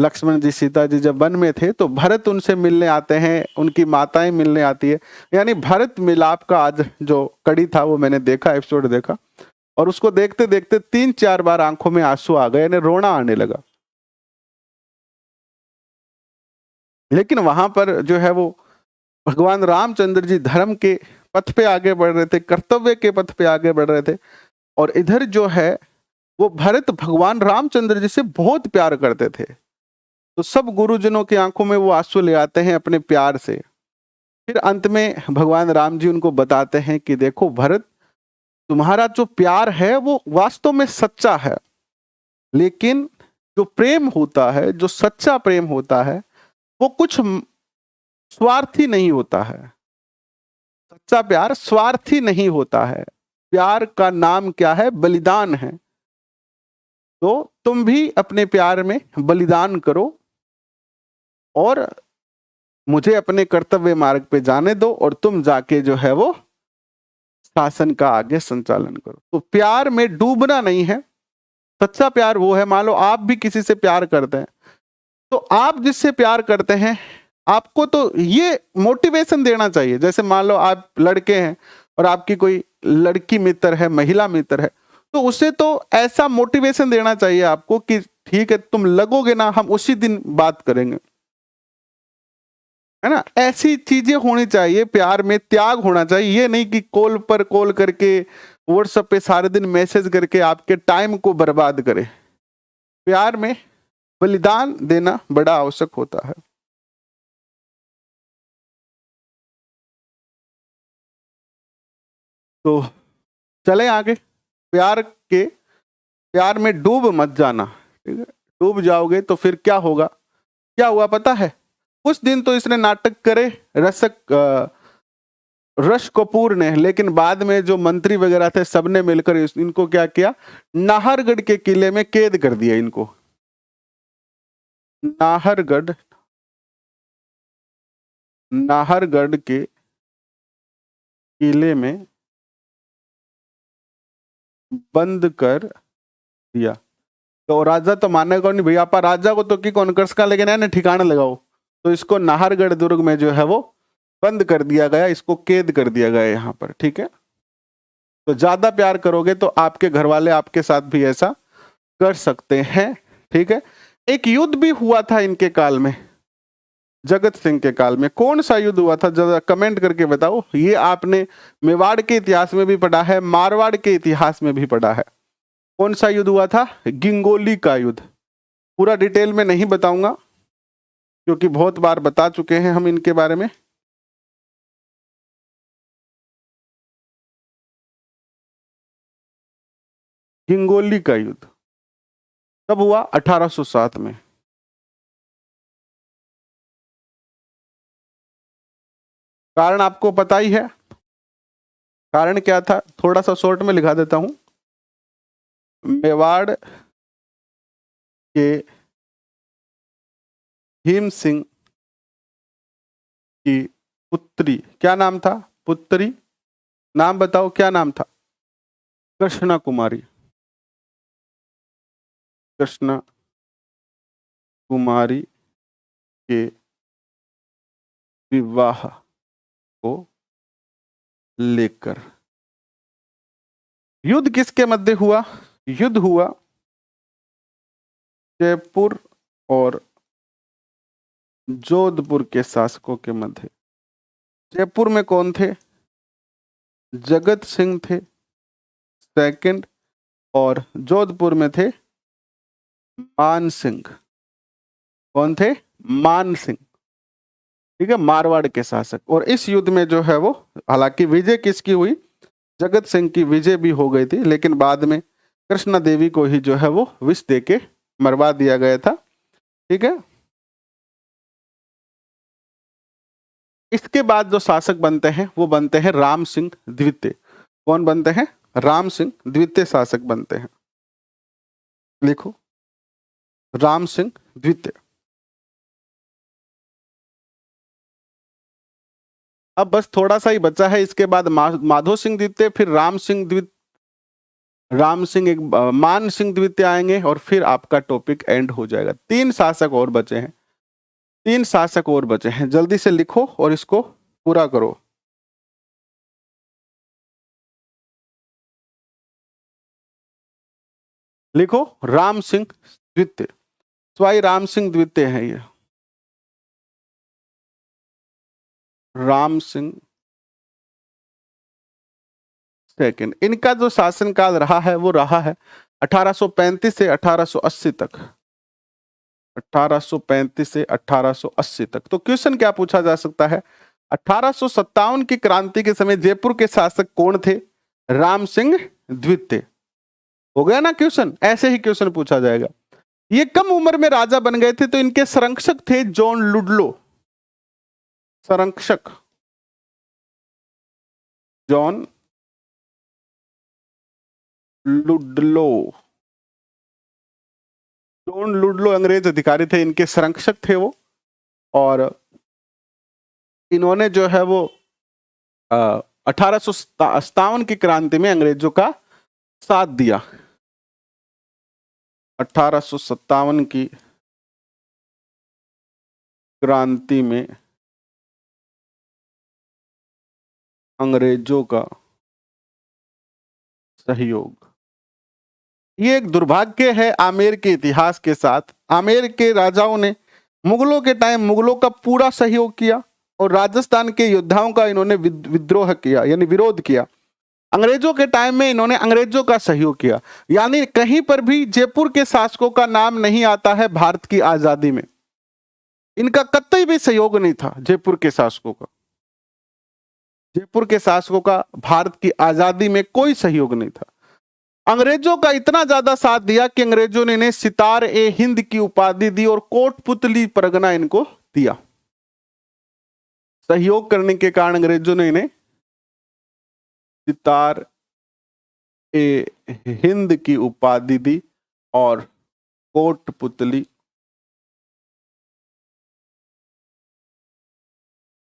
लक्ष्मण जी सीता जी जब वन में थे तो भरत उनसे मिलने आते हैं, उनकी माताएं मिलने आती है। यानी भरत मिलाप का आज जो कड़ी था वो मैंने देखा, एपिसोड देखा, और उसको देखते देखते 3-4 बार आंखों में आंसू आ गए, यानी रोना आने लगा। लेकिन वहां पर जो है वो भगवान रामचंद्र जी धर्म के पथ पे आगे बढ़ रहे थे, कर्तव्य के पथ पे आगे बढ़ रहे थे, और इधर जो है वो भरत भगवान रामचंद्र जी से बहुत प्यार करते थे। तो सब गुरुजनों की आंखों में वो आंसू ले आते हैं अपने प्यार से। फिर अंत में भगवान राम जी उनको बताते हैं कि देखो भरत, तुम्हारा जो प्यार है वो वास्तव में सच्चा है, लेकिन जो प्रेम होता है, जो सच्चा प्रेम होता है, वो कुछ स्वार्थी नहीं होता है। सच्चा प्यार स्वार्थी नहीं होता है। प्यार का नाम क्या है? बलिदान है। तो तुम भी अपने प्यार में बलिदान करो और मुझे अपने कर्तव्य मार्ग पे जाने दो, और तुम जाके जो है वो शासन का आगे संचालन करो। तो प्यार में डूबना नहीं है। सच्चा प्यार वो है, मान लो आप भी किसी से प्यार करते हैं, तो आप जिससे प्यार करते हैं आपको तो ये मोटिवेशन देना चाहिए। जैसे मान लो आप लड़के हैं और आपकी कोई लड़की मित्र है, महिला मित्र है, तो उसे तो ऐसा मोटिवेशन देना चाहिए आपको कि ठीक है तुम लगोगे ना, हम उसी दिन बात करेंगे, है ना। ऐसी चीजें होनी चाहिए। प्यार में त्याग होना चाहिए। ये नहीं कि कॉल पर कॉल करके, व्हाट्सएप पे सारे दिन मैसेज करके आपके टाइम को बर्बाद करे। प्यार में बलिदान देना बड़ा आवश्यक होता है। तो चले आगे। प्यार में डूब मत जाना, ठीक है। डूब जाओगे तो फिर क्या होगा? क्या हुआ पता है? कुछ दिन तो इसने नाटक करे रश कपूर ने, लेकिन बाद में जो मंत्री वगैरह थे सबने मिलकर इनको क्या किया? नाहरगढ़ के किले में कैद कर दिया इनको। नाहरगढ़ के किले में बंद कर दिया। तो राजा तो मानेगा नहीं, भैया आप राजा को तो की कौन कर्स का, लेकिन है ठिकाना लगाओ। तो इसको नाहरगढ़ दुर्ग में जो है वो बंद कर दिया गया, इसको कैद कर दिया गया यहाँ पर, ठीक है। तो ज्यादा प्यार करोगे तो आपके घर वाले आपके साथ भी ऐसा कर सकते हैं, ठीक है। एक युद्ध भी हुआ था इनके काल में, जगत सिंह के काल में। कौन सा युद्ध हुआ था जरा कमेंट करके बताओ। ये आपने मेवाड़ के इतिहास में भी पढ़ा है, मारवाड़ के इतिहास में भी पढ़ा है। कौन सा युद्ध हुआ था? गिंगोली का युद्ध। पूरा डिटेल में नहीं बताऊंगा क्योंकि बहुत बार बता चुके हैं हम इनके बारे में। गिंगोली का युद्ध कब हुआ? 1807 में। कारण आपको पता ही है। कारण क्या था? थोड़ा सा शॉर्ट में लिखा देता हूं। मेवाड़ के भीम सिंह की पुत्री, क्या नाम था? पुत्री नाम बताओ, क्या नाम था? कृष्णा कुमारी। कृष्णा कुमारी के विवाह को लेकर युद्ध किसके मध्य हुआ? युद्ध हुआ जयपुर और जोधपुर के शासकों के मध्य। जयपुर में कौन थे? जगत सिंह थे सेकंड, और जोधपुर में थे मान सिंह। कौन थे? मान सिंह, ठीक है, मारवाड़ के शासक। और इस युद्ध में जो है वो, हालांकि विजय किसकी हुई? जगत सिंह की विजय भी हो गई थी, लेकिन बाद में कृष्णा देवी को ही जो है वो विष देके मरवा दिया गया था, ठीक है। इसके बाद जो शासक बनते हैं वो बनते हैं राम सिंह द्वितीय। कौन बनते हैं? राम सिंह द्वितीय शासक बनते हैं। लिखो, राम सिंह द्वितीय। अब बस थोड़ा सा ही बचा है, इसके बाद माधो सिंह द्वितीय, फिर राम सिंह द्वितीय, राम सिंह एक मान सिंह द्वितीय आएंगे और फिर आपका टॉपिक एंड हो जाएगा। 3 शासक और बचे हैं, 3 शासक और बचे हैं, जल्दी से लिखो और इसको पूरा करो। लिखो राम सिंह द्वितीय, स्वाई राम सिंह द्वितीय है ये, राम सिंह सेकंड। इनका जो शासनकाल रहा है वो रहा है 1835 से 1880 तक, 1835 से 1880 तक। तो क्वेश्चन क्या पूछा जा सकता है, 1857 की क्रांति के समय जयपुर के शासक कौन थे? राम सिंह द्वितीय। हो गया ना क्वेश्चन, ऐसे ही क्वेश्चन पूछा जाएगा। ये कम उम्र में राजा बन गए थे तो इनके संरक्षक थे जॉन लुडलो, संरक्षक जॉन लुडलो, जॉन लुडलो अंग्रेज अधिकारी थे, इनके संरक्षक थे वो। और इन्होंने जो है वो 1857 की क्रांति में अंग्रेजों का साथ दिया। 1857 की क्रांति में अंग्रेजों का सहयोग। ये एक दुर्भाग्य है आमेर के इतिहास के साथ। आमेर के राजाओं ने मुगलों के टाइम मुगलों का पूरा सहयोग किया और राजस्थान के योद्धाओं का इन्होंने विद्रोह किया, यानी विरोध किया। अंग्रेजों के टाइम में इन्होंने अंग्रेजों का सहयोग किया, यानी कहीं पर भी जयपुर के शासकों का नाम नहीं आता है भारत की आजादी में। इनका कतई भी सहयोग नहीं था जयपुर के शासकों का, जयपुर के शासकों का भारत की आजादी में कोई सहयोग नहीं था। अंग्रेजों का इतना ज्यादा साथ दिया कि अंग्रेजों ने इन्हें सितार ए हिंद की उपाधि दी और कोटपुतली परगना इनको दिया। सहयोग करने के कारण अंग्रेजों ने इन्हें सितार ए हिंद की उपाधि दी और कोटपुतली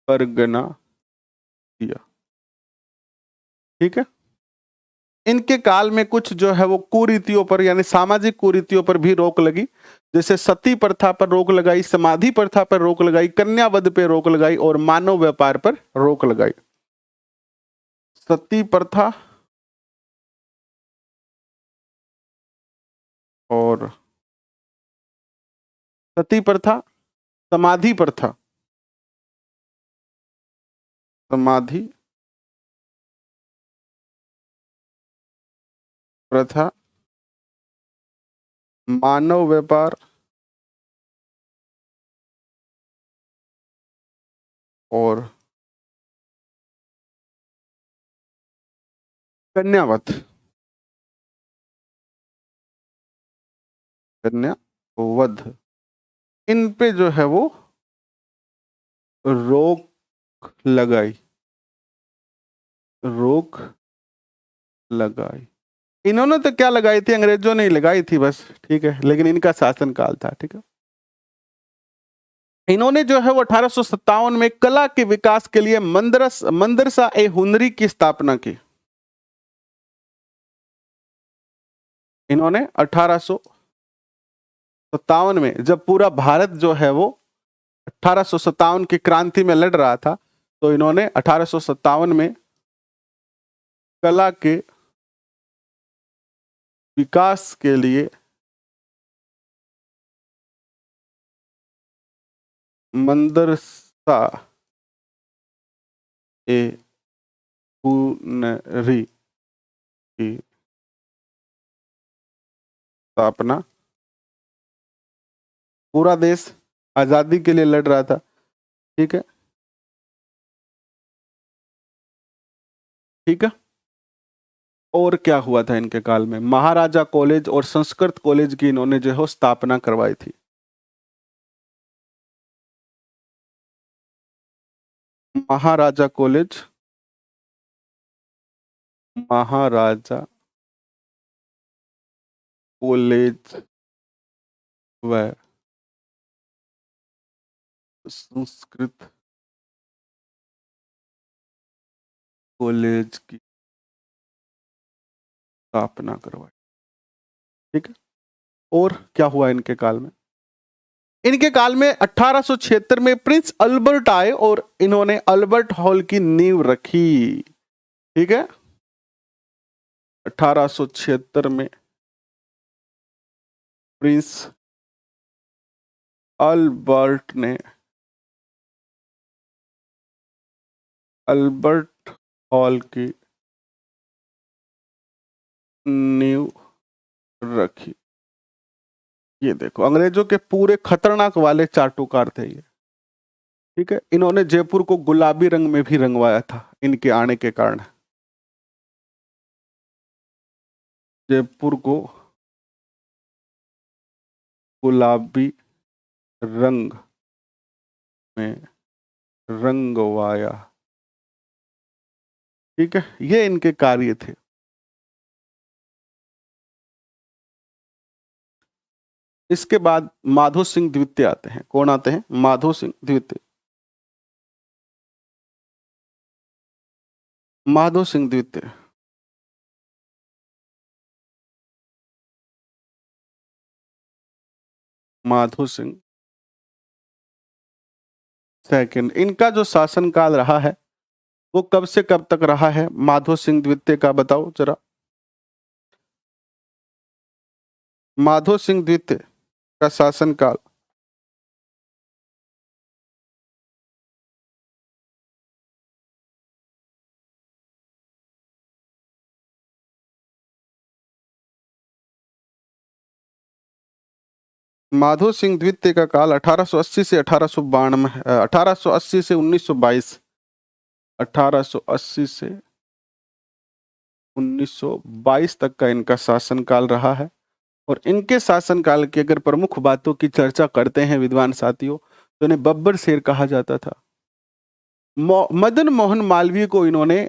परगना दिया। ठीक है। इनके काल में कुछ जो है वो कुरीतियों पर, यानी सामाजिक कुरीतियों पर भी रोक लगी, जैसे सती प्रथा पर रोक लगाई, समाधि प्रथा पर रोक लगाई, कन्यावध पर रोक लगाई और मानव व्यापार पर रोक लगाई। सती प्रथा और सती प्रथा, समाधि प्रथा, समाधि प्रथा, मानव व्यापार और कन्यावध, कन्यावध, इन पे जो है वो रोक लगाई, रोक लगाई। इन्होंने तो क्या लगाई थी, अंग्रेजों ने ही लगाई थी बस, ठीक है, लेकिन इनका शासनकाल था। ठीक है। इन्होंने जो है वो 1857 में कला के विकास के लिए मदरसा ए हुनरी की स्थापना की। इन्होंने 1857 में, जब पूरा भारत जो है वो 1857 की क्रांति में लड़ रहा था, तो इन्होंने 1857 में कला के विकास के लिए मदरसा ए हुनरी की स्थापना। पूरा देश आजादी के लिए लड़ रहा था। ठीक है, ठीक है। और क्या हुआ था इनके काल में, महाराजा कॉलेज और संस्कृत कॉलेज की इन्होंने जो है स्थापना करवाई थी। महाराजा कॉलेज, महाराजा कॉलेज व संस्कृत कॉलेज की स्थापना करवाई। ठीक है, और क्या हुआ इनके काल में? इनके काल में 1876 में प्रिंस अल्बर्ट आए और इन्होंने अल्बर्ट हॉल की नींव रखी। ठीक है, 1876 में प्रिंस अल्बर्ट ने अल्बर्ट हॉल की नींव रखी। ये देखो, अंग्रेजों के पूरे खतरनाक वाले चाटुकार थे ये। ठीक है, इन्होंने जयपुर को गुलाबी रंग में भी रंगवाया था इनके आने के कारण। जयपुर को गुलाबी रंग में रंगवाया। ठीक है, ये इनके कार्य थे। इसके बाद माधो सिंह द्वितीय आते हैं। कौन आते हैं? माधो सिंह द्वितीय। माधो सिंह द्वितीय माधो सिंह सेकंड। इनका जो शासनकाल रहा है वो कब से कब तक रहा है? माधो सिंह द्वितीय का बताओ जरा। माधो सिंह द्वितीय का शासनकाल माधो सिंह द्वितीय का काल 1880 से 1892, 1880 से 1922, 1880 से 1922 तक का इनका शासनकाल रहा है। और इनके शासनकाल की अगर प्रमुख बातों की चर्चा करते हैं विद्वान साथियों, तो इन्हें बब्बर शेर कहा जाता था। मदन मोहन मालवीय को इन्होंने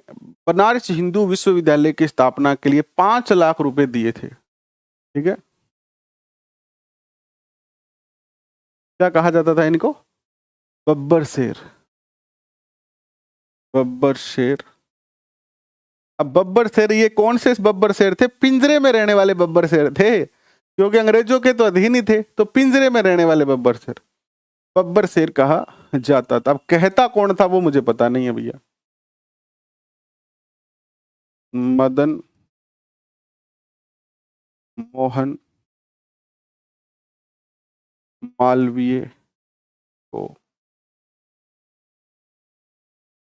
बनारस हिंदू विश्वविद्यालय की स्थापना के लिए 5 लाख रुपए दिए थे। ठीक है, क्या कहा जाता था इनको? बब्बर शेर। बब्बर शेर। अब बब्बर शेर, ये कौन से बब्बर शेर थे? पिंजरे में रहने वाले बब्बर शेर थे, क्योंकि अंग्रेजों के तो अधीन ही थे, तो पिंजरे में रहने वाले बब्बर शेर बब्बर शेर कहा जाता था। अब कहता कौन था वो मुझे पता नहीं है भैया। मदन मोहन मालवीय को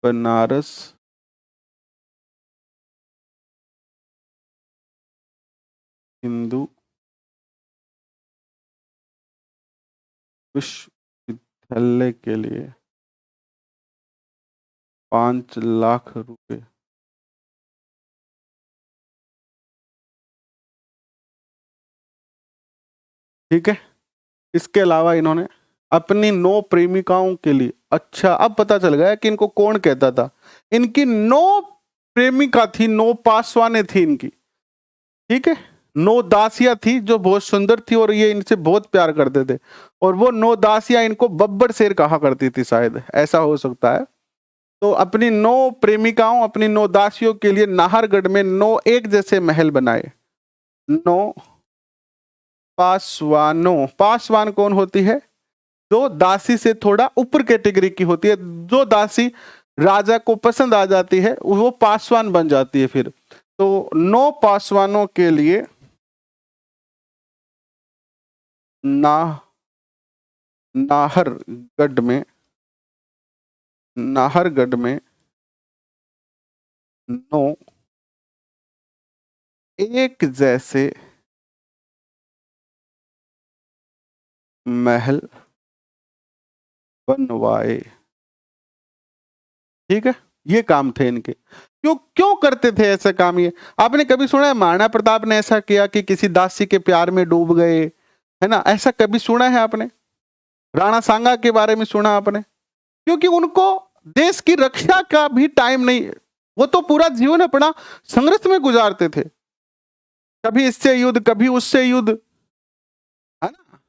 बनारस हिंदू विश्वविद्यालय के लिए 5 लाख रुपए ठीक है, इसके अलावा इन्होंने अपनी 9 प्रेमिकाओं के लिए, अच्छा अब पता चल गया कि इनको कौन कहता था। इनकी 9 प्रेमिका थी, 9 पासवाने थी इनकी। ठीक है, 9 दासियां थी जो बहुत सुंदर थी और ये इनसे बहुत प्यार करते थे, और वो 9 दासियां इनको बब्बर शेर कहा करती थी, शायद ऐसा हो सकता है। तो अपनी 9 प्रेमिकाओं, अपनी 9 दासियों के लिए नाहरगढ़ में 9 एक जैसे महल बनाए। 9 पासवानों। पासवान कौन होती है? जो दासी से थोड़ा ऊपर कैटेगरी की होती है, जो दासी राजा को पसंद आ जाती है वो पासवान बन जाती है फिर। तो 9 पासवानों के लिए नाहरगढ़ में 9 एक जैसे महल बनवाए। ठीक है, ये काम थे इनके। क्यों क्यों करते थे ऐसे काम? ये आपने कभी सुना है महाराणा प्रताप ने ऐसा किया कि किसी दासी के प्यार में डूब गए, है ना? ऐसा कभी सुना है आपने? राणा सांगा के बारे में सुना आपने? क्योंकि उनको देश की रक्षा का भी टाइम नहीं, वो तो पूरा जीवन अपना संघर्ष में गुजारते थे, कभी इससे युद्ध कभी उससे युद्ध, है ना?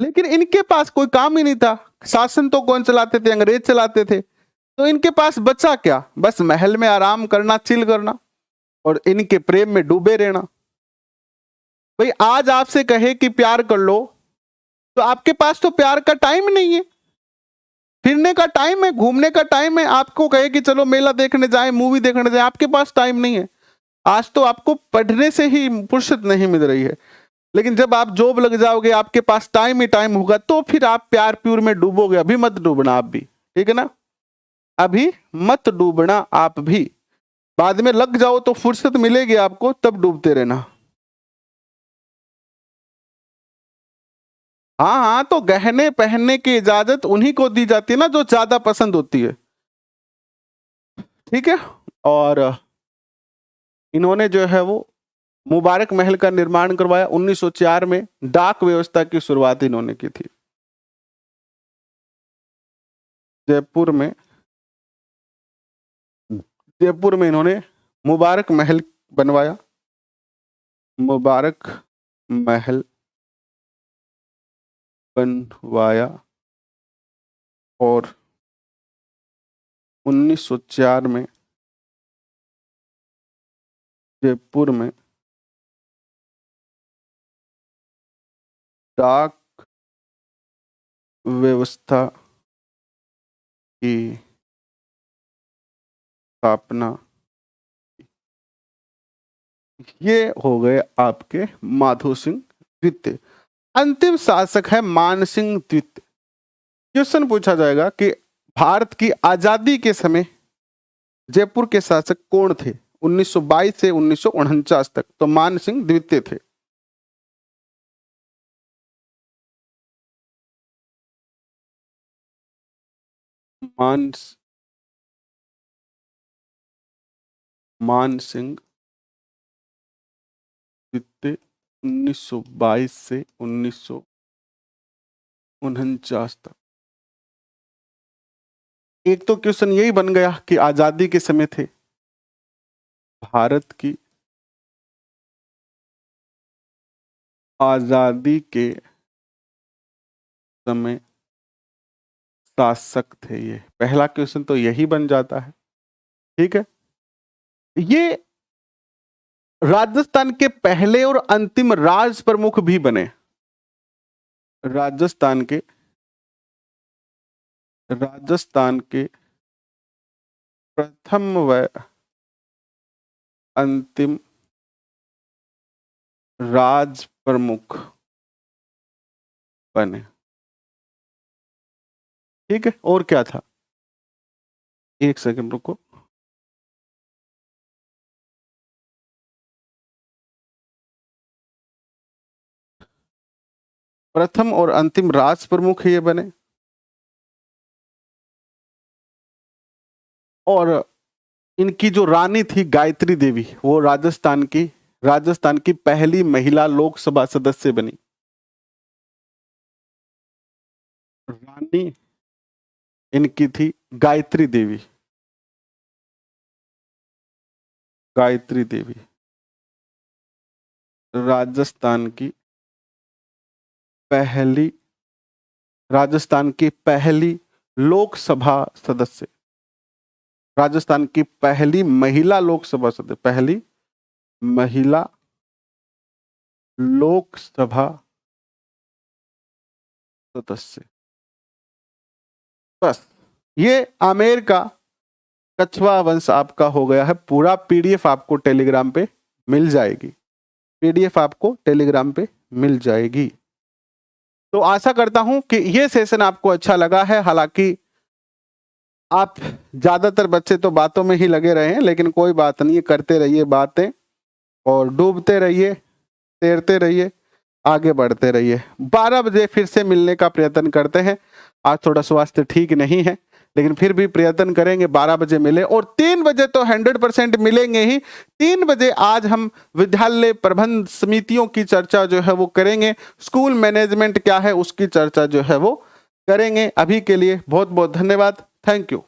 लेकिन इनके पास कोई काम ही नहीं था। शासन तो कौन चलाते थे? अंग्रेज चलाते थे। तो इनके पास बचा क्या? बस महल में आराम करना, चिल करना। और इनके प्रेम में डूबे रहना। भाई आज आपसे कहे कि प्यार कर लो, तो आपके पास तो प्यार का टाइम नहीं है, फिरने का टाइम है, घूमने का टाइम है। आपको कहे कि चलो मेला देखने जाए, मूवी देखने जाए, आपके पास टाइम नहीं है। आज तो आपको पढ़ने से ही फुर्सत नहीं मिल रही है। लेकिन जब आप जॉब लग जाओगे, आपके पास टाइम ही टाइम होगा, तो फिर आप प्यार प्यूर में डूबोगे। अभी मत डूबना आप भी, ठीक है ना? अभी मत डूबना आप भी। बाद में लग जाओ तो फुर्सत मिलेगी आपको, तब डूबते रहना। हाँ हाँ, तो गहने पहनने की इजाजत उन्हीं को दी जाती है ना जो ज्यादा पसंद होती है, ठीक है। और इन्होंने जो है वो मुबारक महल का निर्माण करवाया 1904 में। डाक व्यवस्था की शुरुआत इन्होंने की थी। जयपुर में इन्होंने मुबारक महल बनवाया। मुबारक महल बनवाया और 1904 में जयपुर में डाक व्यवस्था की स्थापना। ये हो गए आपके माधो सिंह द्वितीय। अंतिम शासक है मान सिंह द्वितीय। क्वेश्चन पूछा जाएगा कि भारत की आजादी के समय जयपुर के शासक कौन थे 1922 से 1949 तक? तो मान सिंह द्वितीय थे। मान सिंह द्वितीय 1922 से 1949 तक। एक तो क्वेश्चन यही बन गया कि आजादी के समय थे। भारत की आजादी के समय शासक थे। ये पहला क्वेश्चन तो यही बन जाता है, ठीक है। ये राजस्थान के पहले और अंतिम राज प्रमुख भी बने। राजस्थान के प्रथम व अंतिम राज प्रमुख बने, ठीक है। और क्या था? एक सेकंड रुको। प्रथम और अंतिम राज प्रमुख ये बने। और इनकी जो रानी थी गायत्री देवी, वो राजस्थान की पहली महिला लोकसभा सदस्य बनी। रानी इनकी थी गायत्री देवी। गायत्री देवी राजस्थान की पहली लोकसभा सदस्य, राजस्थान की पहली महिला लोकसभा सदस्य, पहली महिला लोकसभा सदस्य। बस ये आमेर का कछवा वंश आपका हो गया है पूरा। पीडीएफ आपको टेलीग्राम पे मिल जाएगी। पीडीएफ आपको टेलीग्राम पे मिल जाएगी। तो आशा करता हूं कि ये सेशन आपको अच्छा लगा है। हालांकि आप ज्यादातर बच्चे तो बातों में ही लगे रहे हैं, लेकिन कोई बात नहीं, करते रहिए बातें और डूबते रहिए, तैरते रहिए, आगे बढ़ते रहिए। 12 बजे फिर से मिलने का प्रयत्न करते हैं। आज थोड़ा स्वास्थ्य ठीक नहीं है, लेकिन फिर भी प्रयत्न करेंगे 12 बजे मिले। और 3 बजे तो 100% मिलेंगे ही। 3 बजे आज हम विद्यालय प्रबंध समितियों की चर्चा जो है वो करेंगे। स्कूल मैनेजमेंट क्या है उसकी चर्चा जो है वो करेंगे। अभी के लिए बहुत बहुत धन्यवाद। Thank you.